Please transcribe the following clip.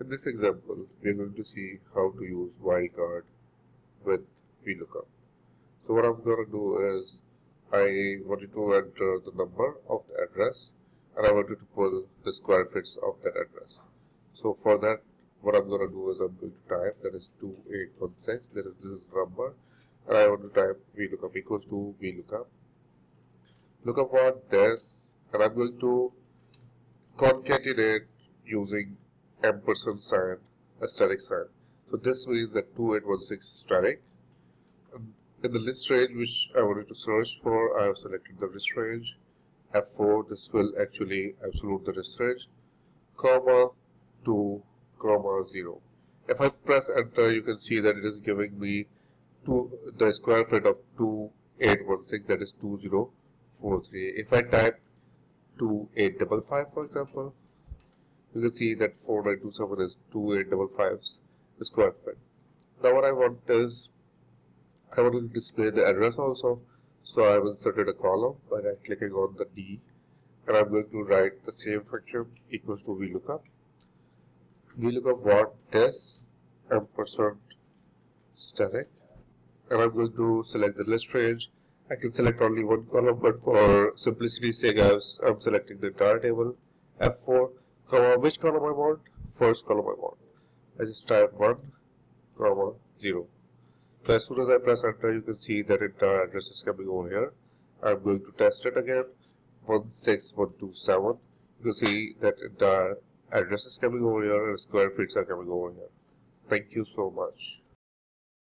In this example, we are going to see how to use wildcard with VLOOKUP. So what I'm going to do is, I wanted to enter the number of the address and I wanted to pull the square footage of that address. So for that, what I'm going to do is I'm going to type, that is 2816, that is this is the number, and I want to type VLOOKUP equals to VLOOKUP. Look up what this, and I'm going to concatenate using ampersand sign, a static sign. So this means that 2816 is static. In the list range which I wanted to search for, I have selected the list range. F4, this will actually absolute the list range, comma 2, comma 0. If I press enter, you can see that it is giving me the square foot of 2816, that is 2043. If I type 2855, for example, you can see that 4927 is 2855's square foot. Now what I want is, I want to display the address also, so I have inserted a column by right clicking on the D, and I'm going to write the same function equals to VLOOKUP. VLOOKUP what this ampersand static, and I'm going to select the list range. I can select only one column, but for simplicity's sake, I'm selecting the entire table. F4, comma, which column I want? First column I want. I just type 1, comma, 0. So as soon as I press enter, you can see that entire address is coming over here. I'm going to test it again. 16127. You can see that entire address is coming over here and square feet are coming over here. Thank you so much.